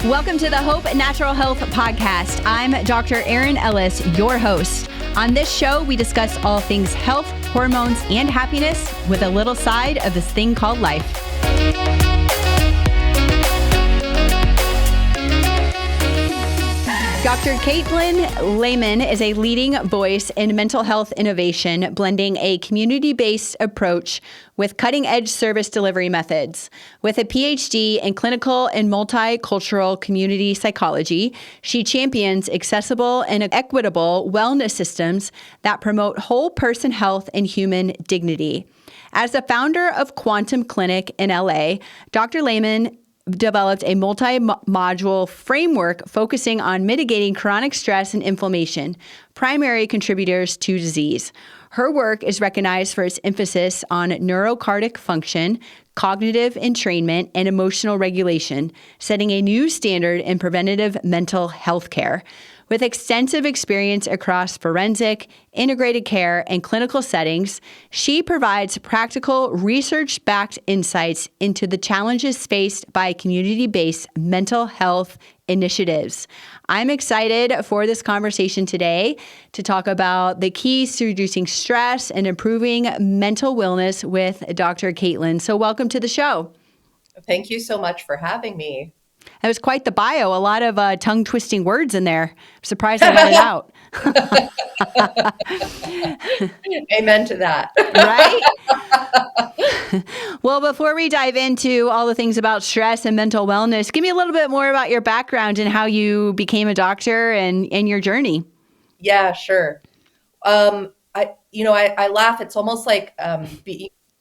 Welcome to the Hope Natural Health Podcast. I'm Dr. Erin Ellis, your host. On this show, we discuss all things health, hormones, and happiness with a little side of this thing called life. Dr. Katelyn Lehman is a leading voice in mental health innovation, blending a community-based approach with cutting-edge service delivery methods. With a Ph.D. in clinical and multicultural community psychology, she champions accessible and equitable wellness systems that promote whole person health and human dignity. As the founder of Quantum Clinic in LA, Dr. Lehman developed a multi-modal framework focusing on mitigating chronic stress and inflammation, primary contributors to disease. Her work is recognized for its emphasis on neuro-cardiac function, cognitive entrainment, and emotional regulation, setting a new standard in preventative mental health care. With extensive experience across forensic, integrated care, and clinical settings, she provides practical, research-backed insights into the challenges faced by community-based mental health initiatives. I'm excited for this conversation today to talk about the keys to reducing stress and improving mental wellness with Dr. Katelyn. So welcome to the show. Thank you so much for having me. That was quite the bio. A lot of tongue-twisting words in there. I'm surprised I got it out. Amen to that. Right? Well, before we dive into all the things about stress and mental wellness, give me a little bit more about your background and how you became a doctor and your journey. Yeah, sure. I laugh. It's almost like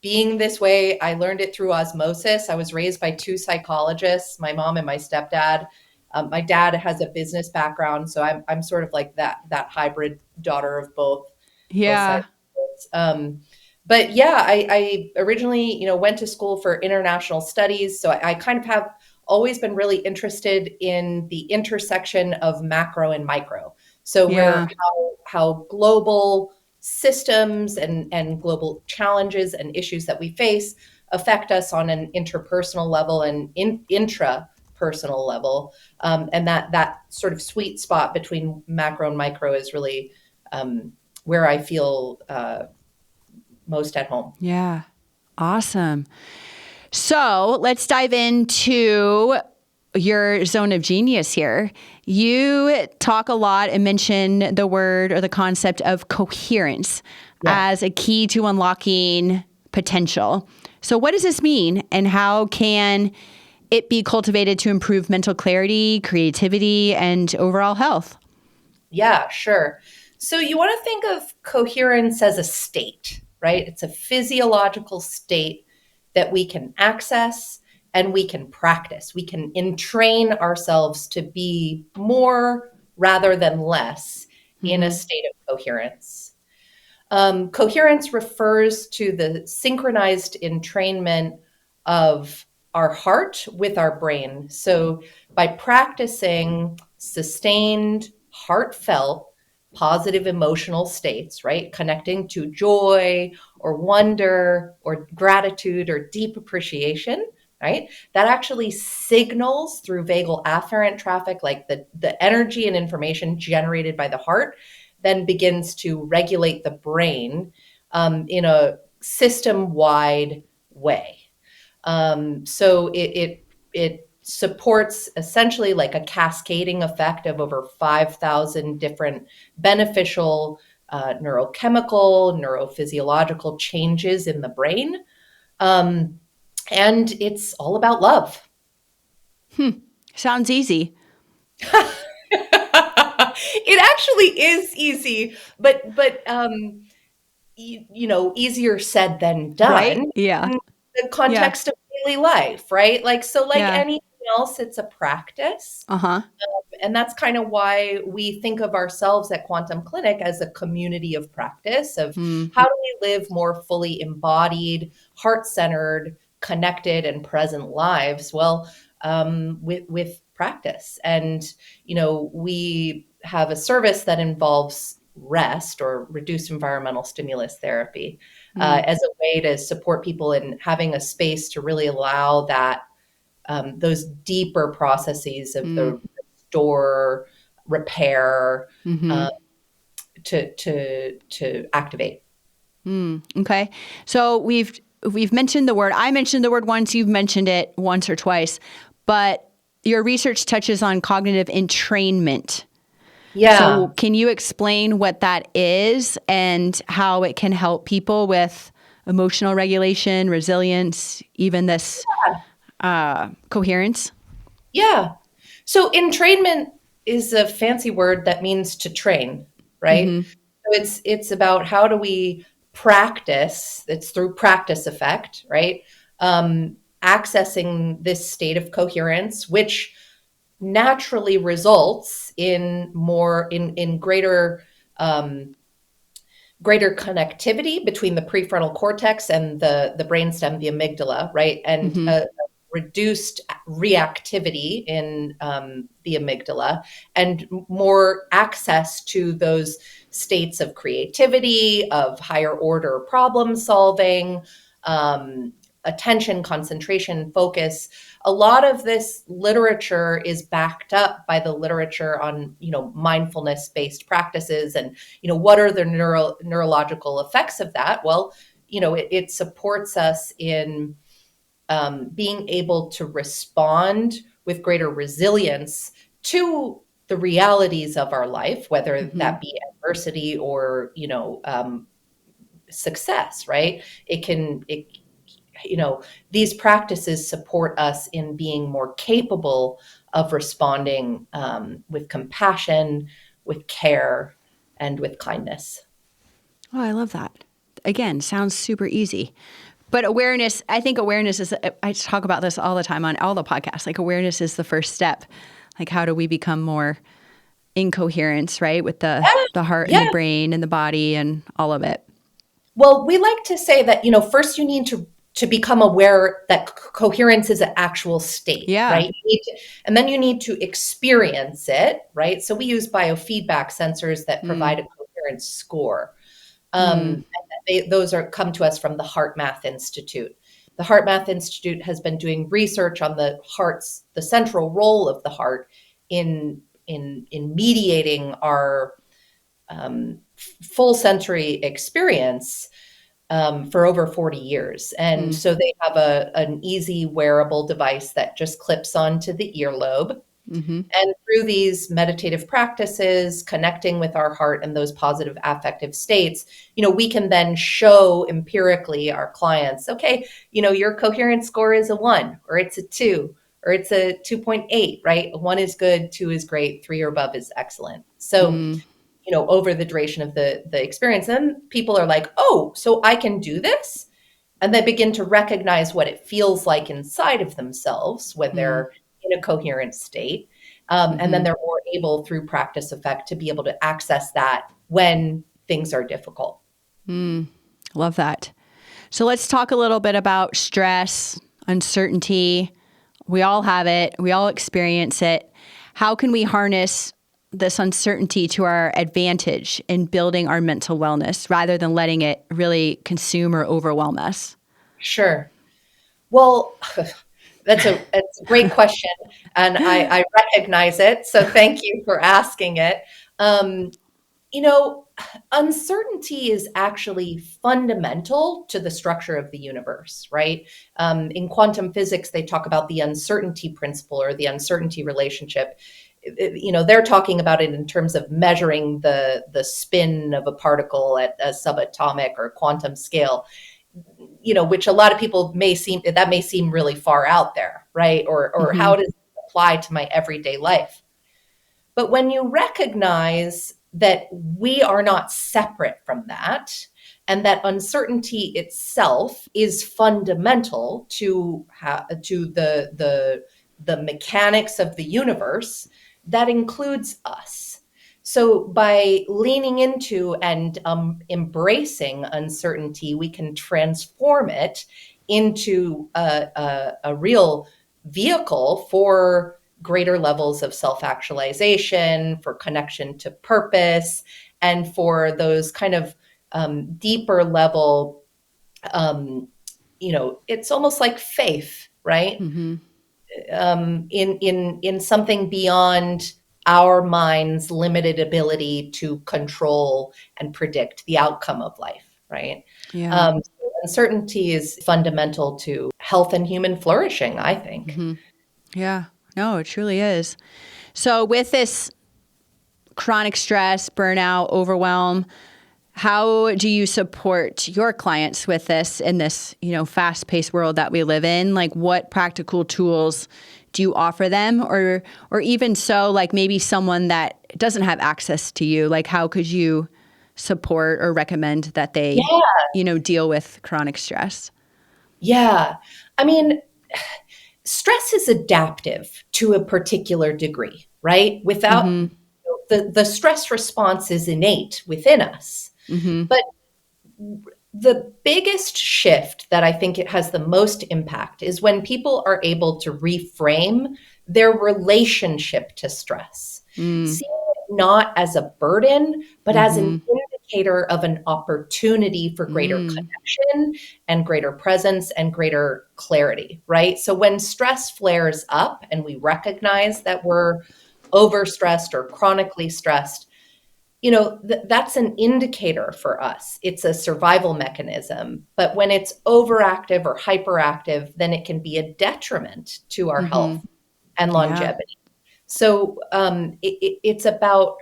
being this way. I learned it through osmosis. I was raised by two psychologists, my mom and my stepdad. My dad has a business background, so I'm sort of like that hybrid daughter of both. Yeah. But yeah, I originally, went to school for international studies. So I kind of have always been really interested in the intersection of macro and micro. So where how global systems and global challenges and issues that we face affect us on an interpersonal level and intrapersonal level. And that sort of sweet spot between macro and micro is really where I feel most at home. Yeah. Awesome. So let's dive into your zone of genius here. You talk a lot and mention the word or the concept of coherence as a key to unlocking potential. So what does this mean, and how can it be cultivated to improve mental clarity, creativity, and overall health? Yeah, sure. So you want to think of coherence as a state, right? It's a physiological state that we can access and we can practice. We can entrain ourselves to be more rather than less in a state of coherence. Coherence refers to the synchronized entrainment of our heart with our brain. So by practicing sustained, heartfelt, positive emotional states, right? Connecting to joy or wonder or gratitude or deep appreciation, right? That actually signals through vagal afferent traffic, like the energy and information generated by the heart, then begins to regulate the brain in a system-wide way. So it supports essentially like a cascading effect of over 5,000 different beneficial neurochemical, neurophysiological changes in the brain. And it's all about love. Sounds easy. It actually is easy, but easier said than done. Right? Yeah. In the context of daily life, right? Anything else, it's a practice. And that's kind of why we think of ourselves at Quantum Clinic as a community of practice of how do we live more fully embodied, heart-centered, connected, and present lives. Well, with practice. And, we have a service that involves rest or reduced environmental stimulus therapy as a way to support people in having a space to really allow that those deeper processes of Mm. the restore, repair, Mm-hmm. to activate. Okay. So we've mentioned the word. I mentioned the word once. You've mentioned it once or twice, but your research touches on cognitive entrainment. So Yeah. can you explain what that is and how it can help people with emotional regulation, resilience, even this coherence? Yeah. So entrainment is a fancy word that means to train, right? Mm-hmm. So it's about how do we practice, it's through practice effect, right? Accessing this state of coherence, which naturally results in greater greater connectivity between the prefrontal cortex and the brainstem, the amygdala, right? And Mm-hmm. reduced reactivity in the amygdala and more access to those states of creativity, of higher order problem solving, um, attention, concentration, focus. A lot of this literature is backed up by the literature on, mindfulness based practices and, what are the neurological effects of that? Well, it supports us in being able to respond with greater resilience to the realities of our life, whether Mm-hmm. that be adversity or, success, right? You know, these practices support us in being more capable of responding with compassion, with care, and with kindness. Oh, I love that. Again, sounds super easy. But awareness, I think awareness is, I talk about this all the time on all the podcasts. Like awareness is the first step. Like how do we become more in coherence, right? With the heart and Yeah. the brain and the body and all of it. Well, we like to say that, first you need to become aware that coherence is an actual state, Yeah. right? And then you need to experience it, right? So we use biofeedback sensors that Mm, provide a coherence score. mm, Those are come to us from the Heart Math Institute. The Heart Math Institute has been doing research on the central role of the heart in mediating our full sensory experience for over 40 years. And mm, so they have an easy wearable device that just clips onto the earlobe. mm-hmm, And through these meditative practices, connecting with our heart and those positive affective states, we can then show empirically our clients, okay, your coherence score is a 1, or it's a 2, or it's a 2.8, right? 1 is good, 2 is great, 3 or above is excellent. So, mm, over the duration of the experience, then people are like, oh, so I can do this? And they begin to recognize what it feels like inside of themselves when mm, they're in a coherent state. And mm-hmm, then they're more able through practice effect to be able to access that when things are difficult. mm. Love that. So let's talk a little bit about stress, uncertainty. We all have it. We all experience it. How can we harness this uncertainty to our advantage in building our mental wellness rather than letting it really consume or overwhelm us? Sure. Well, it's a great question, and I recognize it. So thank you for asking it. Um, you know, Uncertainty is actually fundamental to the structure of the universe, right? In quantum physics, they talk about the uncertainty principle or the uncertainty relationship. They're talking about it in terms of measuring the spin of a particle at a subatomic or quantum scale, which a lot of people may seem really far out there, right? Or Mm-hmm, how does it apply to my everyday life? But when you recognize that we are not separate from that, and that uncertainty itself is fundamental to the mechanics of the universe, that includes us. So by leaning into and embracing uncertainty, we can transform it into a real vehicle for greater levels of self-actualization, for connection to purpose, and for those kind of deeper level, it's almost like faith, right? mm-hmm, in something beyond our mind's limited ability to control and predict the outcome of life, right? Yeah. So uncertainty is fundamental to health and human flourishing, I think. Yeah. No, it truly is. So with this chronic stress, burnout, overwhelm, how do you support your clients with this in this, fast-paced world that we live in? Like, what practical tools do you offer them? Or even so, like maybe someone that doesn't have access to you, like how could you support or recommend that they, Yeah. deal with chronic stress? Yeah. I mean, stress is adaptive to a particular degree, right? Without Mm-hmm. the stress response is innate within us. Mm-hmm. But the biggest shift that I think it has the most impact is when people are able to reframe their relationship to stress, Mm. seeing it not as a burden, but as an Mm-hmm. indicator of an opportunity for greater Mm. connection and greater presence and greater clarity, right? So when stress flares up and we recognize that we're overstressed or chronically stressed, that's an indicator for us. It's a survival mechanism. But when it's overactive or hyperactive, then it can be a detriment to our Mm-hmm. health and Yeah. longevity. So it's about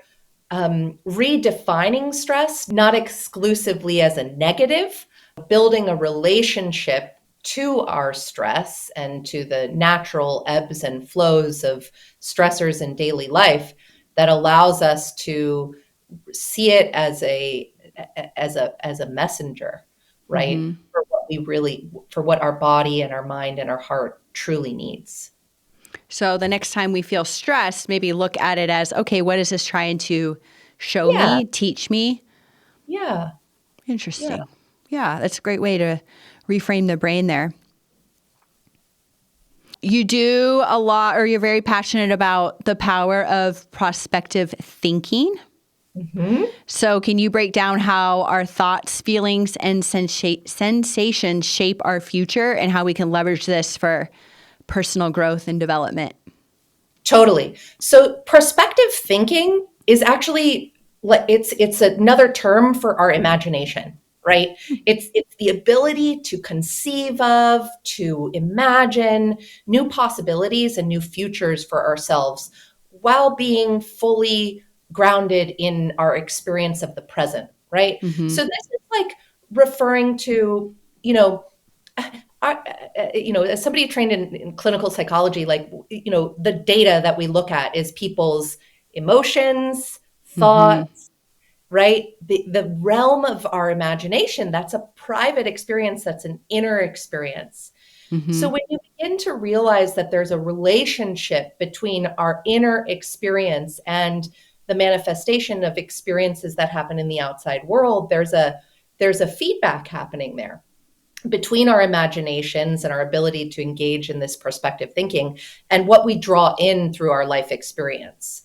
redefining stress, not exclusively as a negative, building a relationship to our stress and to the natural ebbs and flows of stressors in daily life that allows us to see it as a messenger, right? Mm-hmm. For what our body and our mind and our heart truly needs. So the next time we feel stressed, maybe look at it as, okay, what is this trying to show Yeah, me, teach me? yeah, yeah. Interesting. Yeah, that's a great way to reframe the brain there. You do a lot, or you're very passionate about the power of prospective thinking. Hmm. So, can you break down how our thoughts, feelings, and sensations shape our future and how we can leverage this for personal growth and development? Totally. So perspective thinking is actually it's another term for our imagination, right? It's the ability to conceive of, to imagine new possibilities and new futures for ourselves while being fully grounded in our experience of the present, right? Mm-hmm. So this is like referring to, as somebody trained in clinical psychology, like, the data that we look at is people's emotions, Mm-hmm. thoughts, right? The realm of our imagination, that's a private experience, that's an inner experience. Mm-hmm. So when you begin to realize that there's a relationship between our inner experience and the manifestation of experiences that happen in the outside world, there's a feedback happening there between our imaginations and our ability to engage in this prospective thinking and what we draw in through our life experience.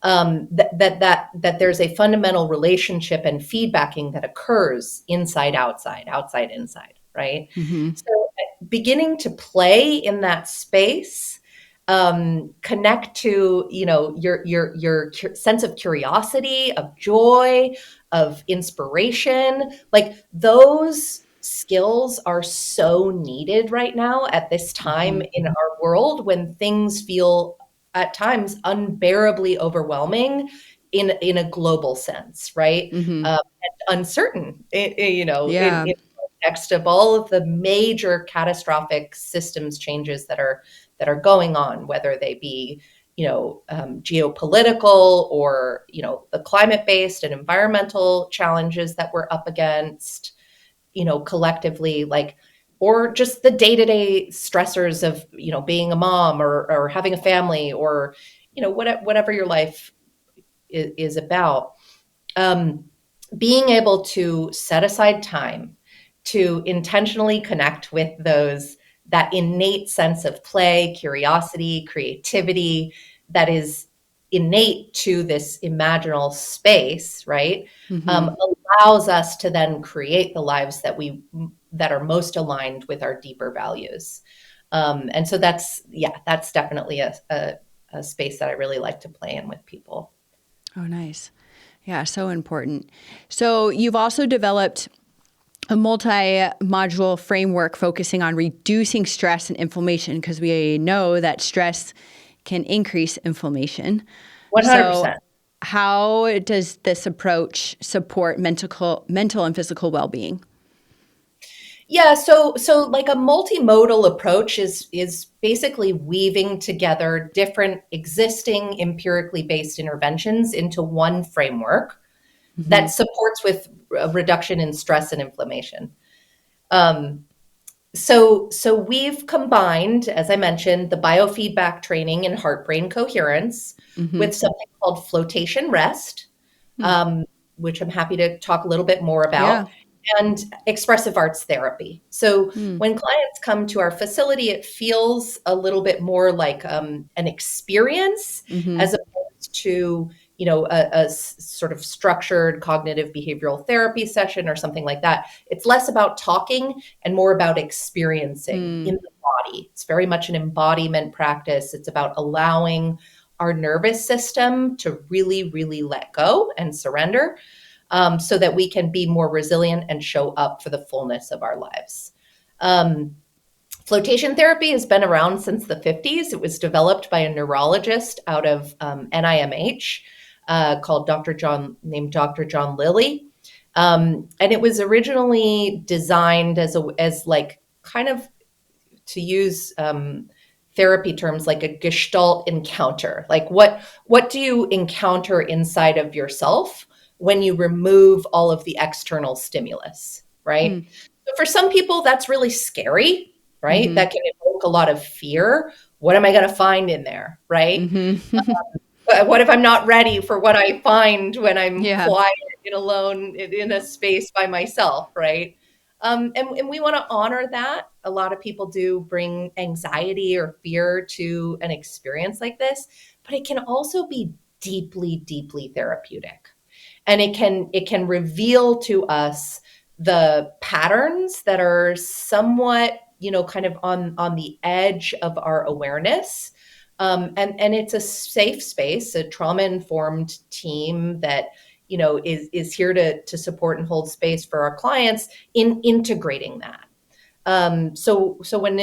That there's a fundamental relationship and feedbacking that occurs inside, outside, inside, right? Mm-hmm. So beginning to play in that space, connect to your sense of curiosity, of joy, of inspiration, like those skills are so needed right now at this time Mm-hmm. in our world when things feel at times unbearably overwhelming in a global sense, right? Mm-hmm. And uncertain, Yeah. in context of all of the major catastrophic systems changes that are going on, whether they be geopolitical or the climate-based and environmental challenges that we're up against, collectively, like, or just the day-to-day stressors of being a mom or having a family, or whatever your life is about. um, Being able to set aside time to intentionally connect with that innate sense of play, curiosity, creativity that is innate to this imaginal space, right? Mm-hmm. Allows us to then create the lives that are most aligned with our deeper values. And so that's definitely a space that I really like to play in with people. Oh, nice. Yeah, so important. So you've also developed a multi-module framework focusing on reducing stress and inflammation, because we know that stress can increase inflammation. 100%. So how does this approach support mental and physical well-being? Yeah, so like a multimodal approach is basically weaving together different existing empirically based interventions into one framework that supports with a reduction in stress and inflammation. Um, so we've combined, as I mentioned, the biofeedback training in heart-brain coherence with something called flotation rest, um, which I'm happy to talk a little bit more Yeah. about, and expressive arts therapy. So Mm. when clients come to our facility, it feels a little bit more like an experience Mm-hmm. as opposed to, a sort of structured cognitive behavioral therapy session or something like that. It's less about talking and more about experiencing in the body. It's very much an embodiment practice. It's about allowing our nervous system to really, really let go and surrender, so that we can be more resilient and show up for the fullness of our lives. Flotation therapy has been around since the 50s. It was developed by a neurologist out of NIMH called named Dr. John Lilly. And it was originally designed as like kind of, to use therapy terms, like a gestalt encounter. Like what do you encounter inside of yourself when you remove all of the external stimulus, right? So for some people, that's really scary, right? That can evoke a lot of fear. What am I going to find in there, right? What if I'm not ready for what I find when I'm Yeah. quiet and alone in a space by myself, right? And we want to honor that. A lot of people do bring anxiety or fear to an experience like this, but it can also be deeply, deeply therapeutic. And it can reveal to us the patterns that are somewhat, kind of on the edge of our awareness. And it's a safe space, a trauma-informed team that, is here to support and hold space for our clients in integrating that. So when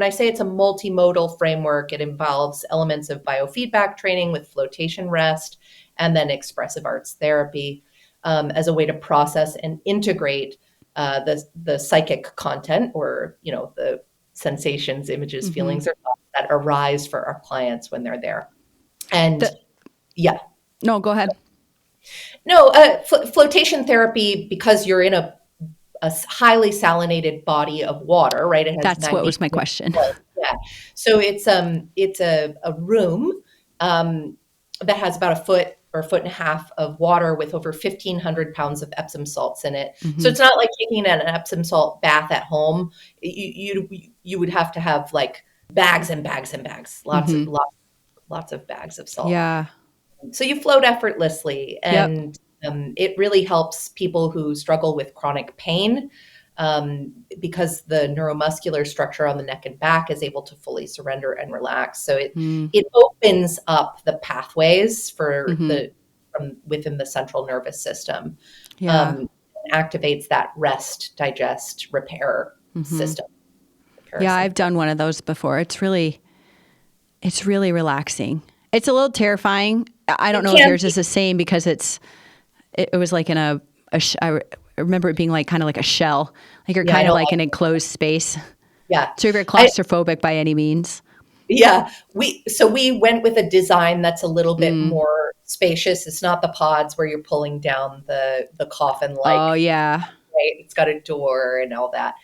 I say it's a multimodal framework, it involves elements of biofeedback training with flotation rest, and then expressive arts therapy as a way to process and integrate the psychic content, or the sensations, images, feelings, or thoughts that arise for our clients when they're there. And yeah. No, go ahead. No, flotation therapy, because you're in a highly salinated body of water, right? It has That's what was my magnesium. question. Yeah. So it's a room that has about a foot or foot and a half of water with over 1,500 pounds of Epsom salts in it. So it's not like taking an Epsom salt bath at home. You would have to have like bags and bags and bags, lots of bags of salt. Yeah. So you float effortlessly, and it really helps people who struggle with chronic pain, because the neuromuscular structure on the neck and back is able to fully surrender and relax. So it opens up the pathways from within the central nervous system, and activates that rest, digest, repair system. Yeah, I've done one of those before. It's really relaxing. It's a little terrifying. I don't know if yours is the same, because it was like in I remember it being like kind of like a shell, like you're kind of like an enclosed space. Yeah. So if you're claustrophobic by any means. Yeah. We went with a design that's a little bit more spacious. It's not the pods where you're pulling down the coffin like. Oh yeah. Right. It's got a door and all that.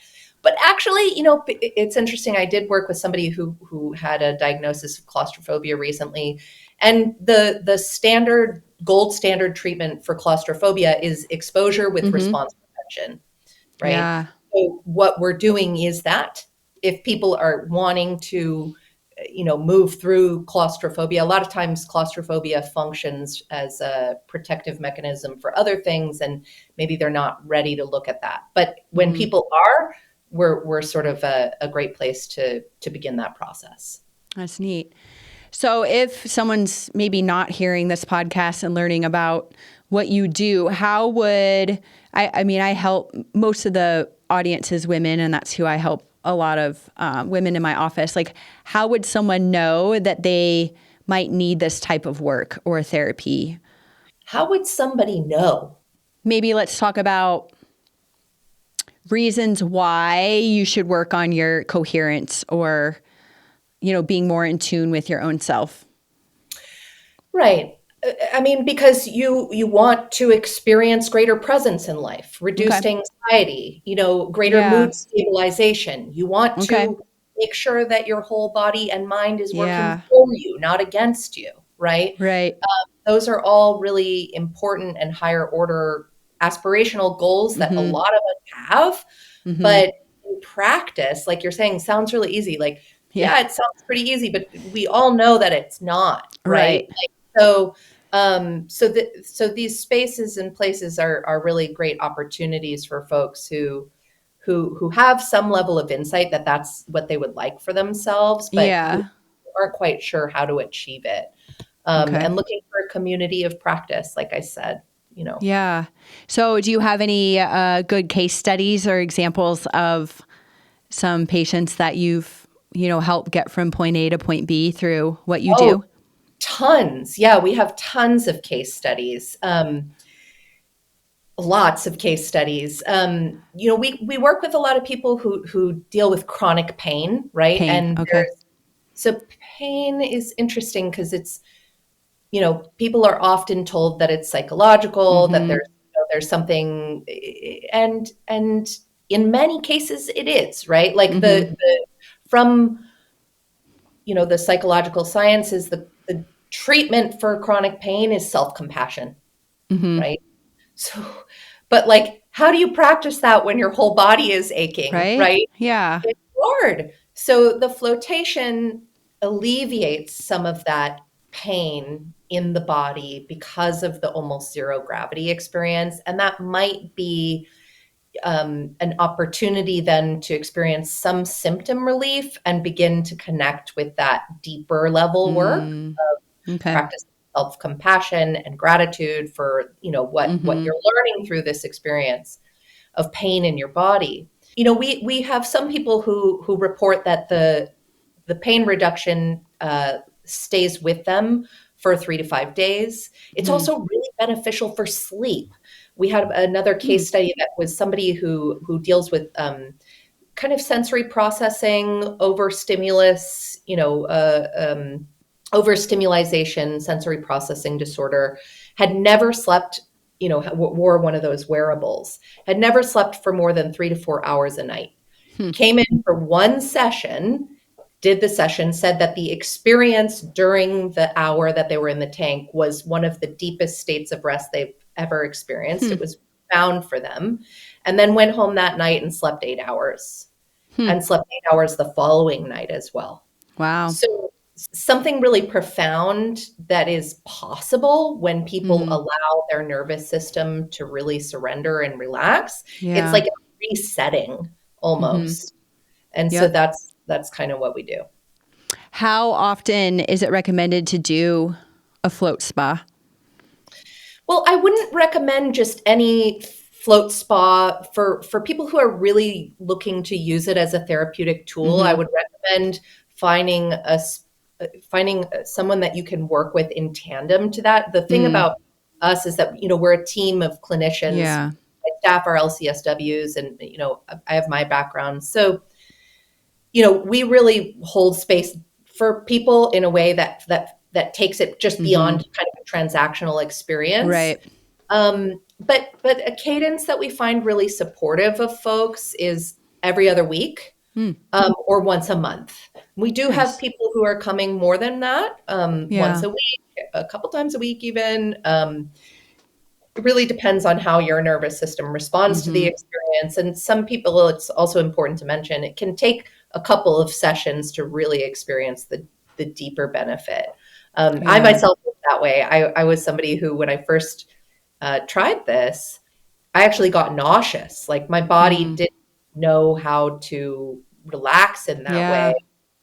But actually, it's interesting. I did work with somebody who had a diagnosis of claustrophobia recently, and the gold standard treatment for claustrophobia is exposure with response prevention, right? Yeah. So what we're doing is that if people are wanting to, move through claustrophobia, a lot of times claustrophobia functions as a protective mechanism for other things, and maybe they're not ready to look at that. But when people are, we're sort of a great place to begin that process. That's neat. So if someone's maybe not hearing this podcast and learning about what you do, how would, I mean, I help most of the audience is women, and that's who I help a lot of women in my office. Like, how would someone know that they might need this type of work or therapy? How would somebody know? Maybe let's talk about reasons why you should work on your coherence or, being more in tune with your own self. Right. I mean, because you want to experience greater presence in life, reduced anxiety, greater mood stabilization. You want to make sure that your whole body and mind is working for you, not against you, right? Right. Those are all really important and higher order aspirational goals that a lot of us have. But in practice, like you're saying, sounds really easy. Like, yeah, it sounds pretty easy, but we all know that it's not, right? So these spaces and places are really great opportunities for folks who have some level of insight that that's what they would like for themselves, but who aren't quite sure how to achieve it. And looking for a community of practice, like I said, Yeah. So do you have any good case studies or examples of some patients that you've, helped get from point A to point B through what you do? Tons. Yeah, we have tons of case studies. Lots of case studies. We work with a lot of people who deal with chronic pain, right? So pain is interesting because it's, people are often told that it's psychological, that there's something, and in many cases it is, right? Like from the psychological sciences, the treatment for chronic pain is self-compassion, right? So, but like, how do you practice that when your whole body is aching, right? Yeah. It's hard. So the flotation alleviates some of that pain in the body because of the almost zero gravity experience. And that might be an opportunity then to experience some symptom relief and begin to connect with that deeper level work of practice self-compassion and gratitude for what you're learning through this experience of pain in your body. We have some people who report that the pain reduction stays with them for 3 to 5 days. It's also really beneficial for sleep. We had another case study that was somebody who deals with kind of sensory processing, overstimulus, overstimulation, sensory processing disorder, had never slept, wore one of those wearables, had never slept for more than 3 to 4 hours a night. Came in for one session, did the session, said that the experience during the hour that they were in the tank was one of the deepest states of rest they've ever experienced. It was profound for them. And then went home that night and slept 8 hours and slept 8 hours the following night as well. Wow. So something really profound that is possible when people allow their nervous system to really surrender and relax. It's like a resetting almost. And so that's kind of what we do. How often is it recommended to do a float spa? Well, I wouldn't recommend just any float spa for people who are really looking to use it as a therapeutic tool. I would recommend finding someone that you can work with in tandem to that. The thing about us is that, we're a team of clinicians. Yeah. My staff are LCSWs and, I have my background. So, we really hold space for people in a way that takes it just beyond kind of a transactional experience. Right. But a cadence that we find really supportive of folks is every other week or once a month. We do have people who are coming more than that, once a week, a couple times a week even. It really depends on how your nervous system responds to the experience. And some people, it's also important to mention, it can take a couple of sessions to really experience the deeper benefit. I myself was that way. I was somebody who, when I first tried this, I actually got nauseous. Like my body know how to relax in that way.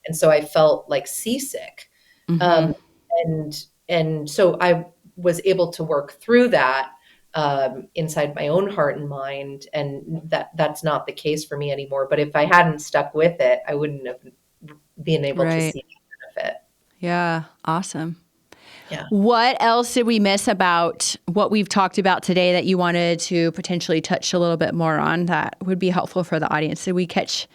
And so I felt like seasick. Mm-hmm. Um, and so I was able to work through that inside my own heart and mind, and that's not the case for me anymore. But if I hadn't stuck with it, I wouldn't have been able to Right. see the benefit. Yeah. Awesome. Yeah. What else did we miss about what we've talked about today that you wanted to potentially touch a little bit more on that would be helpful for the audience? Did we catch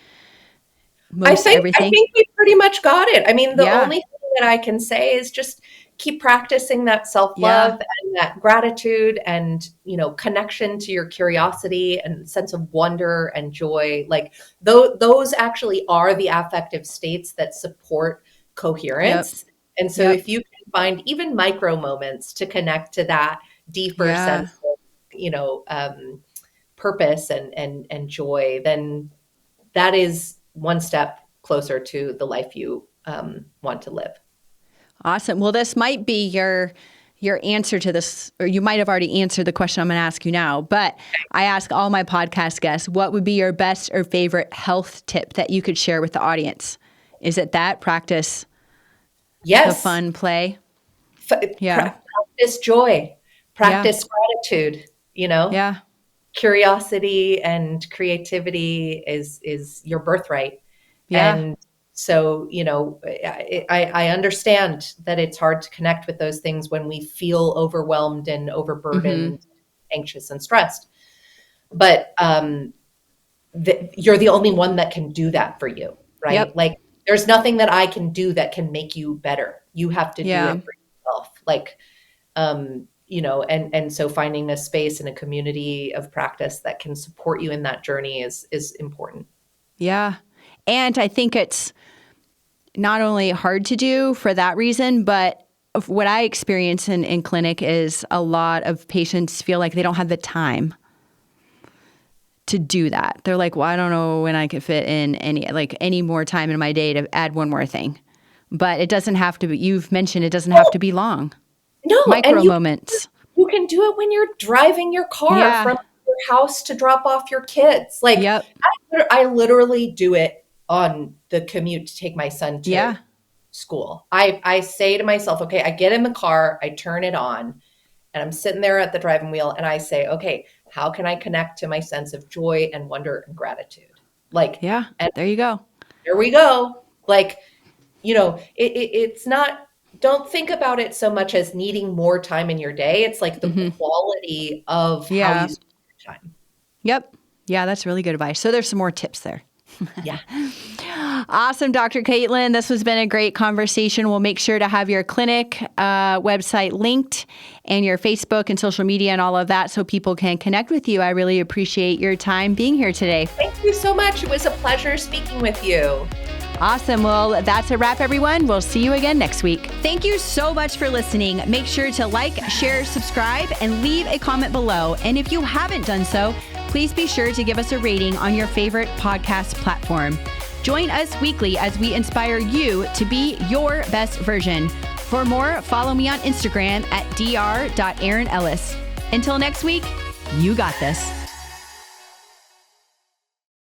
most everything? I think we pretty much got it. I mean, the Yeah. only thing that I can say is just keep practicing that self-love Yeah. and that gratitude and, connection to your curiosity and sense of wonder and joy. Like those actually are the affective states that support Yep. coherence. And so Yep. if you can find even micro moments to connect to that deeper Yeah. sense of, purpose and joy, then that is one step closer to the life you want to live. Awesome. Well, this might be your answer to this, or you might have already answered the question I'm going to ask you now. But I ask all my podcast guests, what would be your best or favorite health tip that you could share with the audience? Is it that practice Yes. the fun play? Practice joy, practice gratitude, Yeah. Curiosity and creativity is your birthright. Yeah. And so, I understand that it's hard to connect with those things when we feel overwhelmed and overburdened, anxious and stressed. But you're the only one that can do that for you, right? Yep. Like there's nothing that I can do that can make you better. You have to do it for yourself. Like, and so finding a space and a community of practice that can support you in that journey is important. Yeah. And I think it's not only hard to do for that reason, but what I experience in clinic is a lot of patients feel like they don't have the time to do that. They're like, well, I don't know when I could fit in any more time in my day to add one more thing. But it doesn't have to be, you've mentioned it doesn't have to be long. No. Micro moments. You can do it when you're driving your car from your house to drop off your kids. Like I literally do it on the commute to take my son to school. I say to myself, okay, I get in the car, I turn it on, and I'm sitting there at the driving wheel and I say, okay, how can I connect to my sense of joy and wonder and gratitude? And there you go. There we go. Like, it's not, don't think about it so much as needing more time in your day. It's like the quality of how you spend your time. Yep. Yeah, that's really good advice. So there's some more tips there. Yeah. Awesome, Dr. Katelyn. This has been a great conversation. We'll make sure to have your clinic website linked and your Facebook and social media and all of that so people can connect with you. I really appreciate your time being here today. Thank you so much. It was a pleasure speaking with you. Awesome. Well, that's a wrap, everyone. We'll see you again next week. Thank you so much for listening. Make sure to like, share, subscribe, and leave a comment below. And if you haven't done so, please be sure to give us a rating on your favorite podcast platform. Join us weekly as we inspire you to be your best version. For more, follow me on Instagram at dr.erinellis. Until next week, you got this.